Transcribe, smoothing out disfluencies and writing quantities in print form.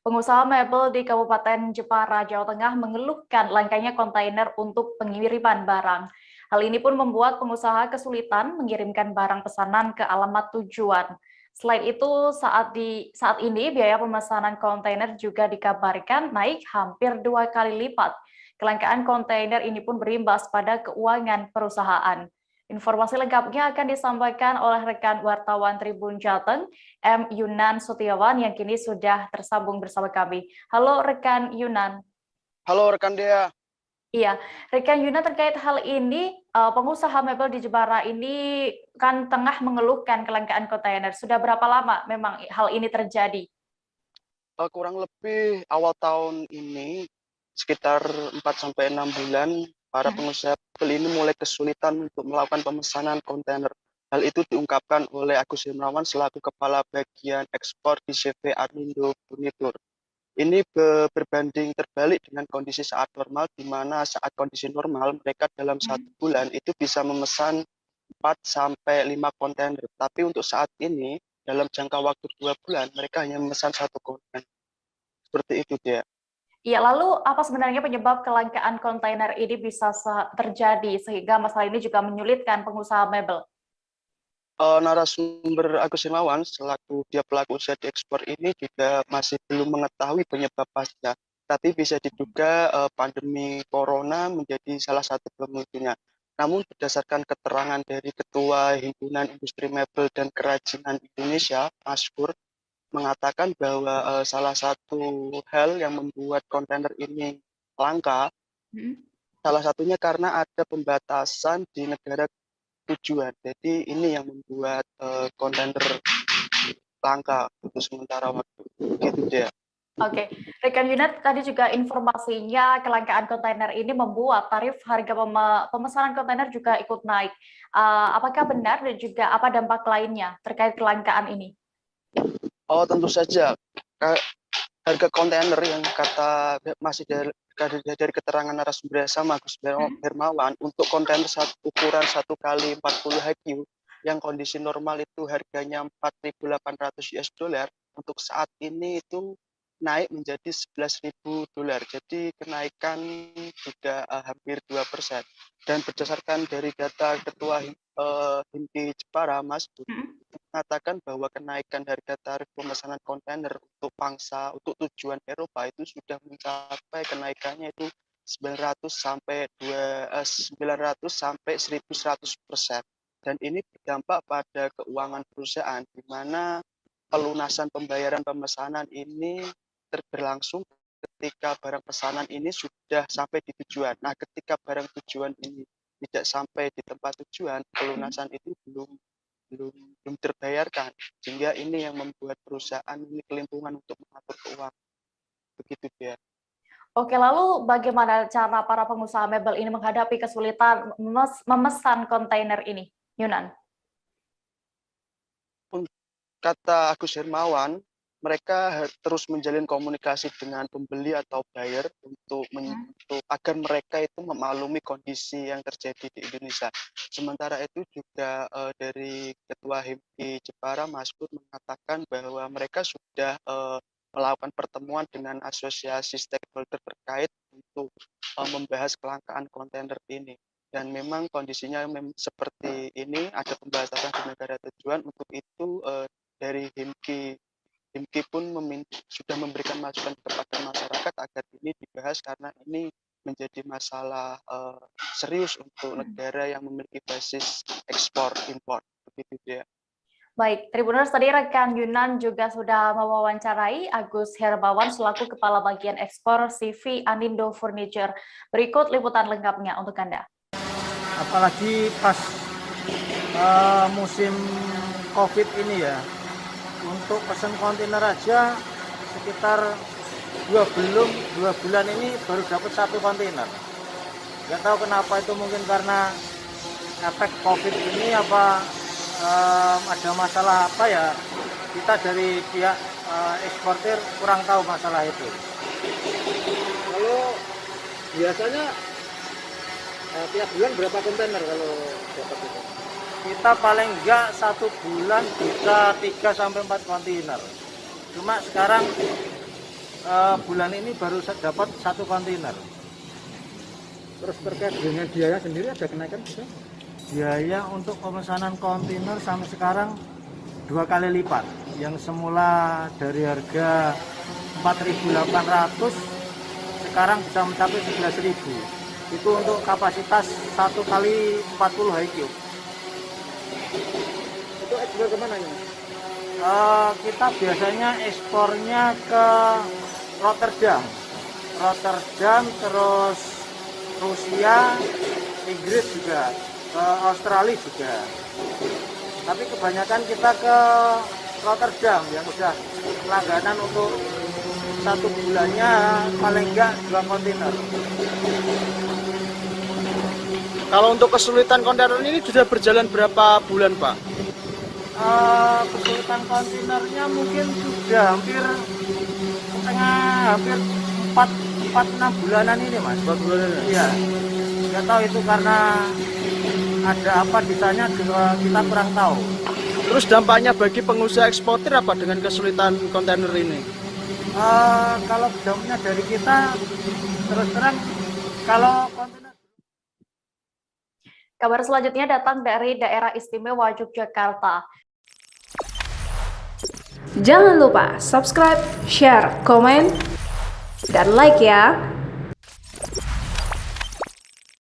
Pengusaha mebel di Kabupaten Jepara, Jawa Tengah mengeluhkan langkanya kontainer untuk pengiriman barang. Hal ini pun membuat pengusaha kesulitan mengirimkan barang pesanan ke alamat tujuan. Selain itu, saat ini biaya pemesanan kontainer juga dikabarkan naik hampir 2 kali lipat. Kelangkaan kontainer ini pun berimbas pada keuangan perusahaan. Informasi lengkapnya akan disampaikan oleh rekan wartawan Tribun Jateng, M. Yunan Setiawan yang kini sudah tersambung bersama kami. Halo rekan Yunan. Halo rekan Dea. Iya, rekan Yunan terkait hal ini, pengusaha mebel di Jepara ini kan tengah mengeluhkan kelangkaan kontainer. Sudah berapa lama memang hal ini terjadi? Kurang lebih awal tahun ini, sekitar 4 sampai 6 bulan, para pengusaha mebel ini mulai kesulitan untuk melakukan pemesanan kontainer. Hal itu diungkapkan oleh Agus Hermawan selaku Kepala Bagian Ekspor di CV Armindo Furniture. Ini berbanding terbalik dengan kondisi saat normal, di mana saat kondisi normal mereka dalam 1 bulan itu bisa memesan 4 sampai 5 kontainer. Tapi untuk saat ini, dalam jangka waktu 2 bulan, mereka hanya memesan 1 kontainer. Seperti itu dia. Iya, lalu apa sebenarnya penyebab kelangkaan kontainer ini bisa terjadi sehingga masalah ini juga menyulitkan pengusaha mebel? Narasumber Agus Hermawan selaku dia pelaku usaha di ekspor ini juga masih belum mengetahui penyebab pastinya. Tapi bisa diduga pandemi corona menjadi salah satu pemicunya. Namun berdasarkan keterangan dari Ketua Himpunan Industri Mebel dan Kerajinan Indonesia, Mas Pur, mengatakan bahwa salah satu hal yang membuat kontainer ini langka, salah satunya karena ada pembatasan di negara tujuan. Jadi ini yang membuat kontainer langka untuk sementara waktu. Gitu dia. Oke, rekan Yunat tadi juga informasinya kelangkaan kontainer ini membuat tarif harga pemesanan kontainer juga ikut naik. Apakah benar dan juga apa dampak lainnya terkait kelangkaan ini? Oh, tentu saja. Harga kontainer yang masih dari keterangan narasumber sama Gus Hermawan, untuk kontainer ukuran 1 kali 40 HQ yang kondisi normal itu harganya 4.800 US dollar, untuk saat ini itu naik menjadi 11.000 dolar. Jadi kenaikan juga hampir 2%. Dan berdasarkan dari data Ketua Himpi Jepara, Mas, mengatakan bahwa kenaikan harga tarif pemesanan kontainer untuk tujuan Eropa itu sudah mencapai kenaikannya itu 900 sampai 1.100%. Dan ini berdampak pada keuangan perusahaan, di mana pelunasan pembayaran pemesanan ini berlangsung ketika barang pesanan ini sudah sampai di tujuan. Nah, ketika barang tujuan ini tidak sampai di tempat tujuan, pelunasan itu belum terbayarkan, sehingga ini yang membuat perusahaan ini kelimpungan untuk mengatur keuangan. Begitu dia. Oke, lalu bagaimana cara para pengusaha mebel ini menghadapi kesulitan memesan kontainer ini, Yunan? Kata Agus Hermawan, mereka terus menjalin komunikasi dengan pembeli atau buyer untuk agar mereka itu memaklumi kondisi yang terjadi di Indonesia. Sementara itu juga dari Ketua Himpi Jepara, Mas Pur, mengatakan bahwa mereka sudah melakukan pertemuan dengan asosiasi stakeholder terkait untuk membahas kelangkaan kontainer ini. Dan memang kondisinya seperti ini, ada pembatasan di negara tujuan. Untuk itu dari Himki pun sudah memberikan masukan kepada masyarakat agar ini dibahas, karena ini menjadi masalah serius untuk negara yang memiliki basis ekspor impor. Begitu dia. Baik, Tribuners, tadi rekan Yunan juga sudah mewawancarai Agus Hermawan selaku Kepala Bagian Ekspor CV Anindo Furniture. Berikut liputan lengkapnya untuk Anda. Apalagi pas musim COVID ini ya, untuk pesan kontainer aja sekitar 2 bulan ini baru dapat 1 kontainer. Nggak tahu kenapa, itu mungkin karena efek COVID ini apa ada masalah apa ya, kita dari pihak eksportir kurang tahu masalah itu. Kalau biasanya tiap bulan berapa kontainer kalau dapat itu? Kita paling enggak 1 bulan bisa 3 sampai 4 kontainer. Cuma sekarang bulan ini baru dapat 1 kontainer. Terus terkait dengan biaya sendiri ada kenaikan juga? Biaya untuk pemesanan kontainer sampai sekarang 2 kali lipat. Yang semula dari harga 4.800 sekarang bisa mencapai 11.000. Itu untuk kapasitas 1 kali 40 high cube. Itu ekspor kemana ini? Kita biasanya ekspornya ke Rotterdam, terus Rusia, Inggris juga, ke Australia juga. Tapi kebanyakan kita ke Rotterdam yang udah langganan untuk 1 bulannya paling enggak 2 kontainer. Kalau untuk kesulitan kontainer ini sudah berjalan berapa bulan, Pak? Kesulitan kontainernya mungkin sudah hampir 4-6 bulanan ini, Mas. 4 bulan. Iya. Nggak tahu itu karena ada apa di sana, kita kurang tahu. Terus dampaknya bagi pengusaha eksportir apa dengan kesulitan kontainer ini? Kalau dampaknya dari kita, terus terang, kalau kontainer. Kabar selanjutnya datang dari Daerah Istimewa Yogyakarta. Jangan lupa subscribe, share, komen, dan like ya.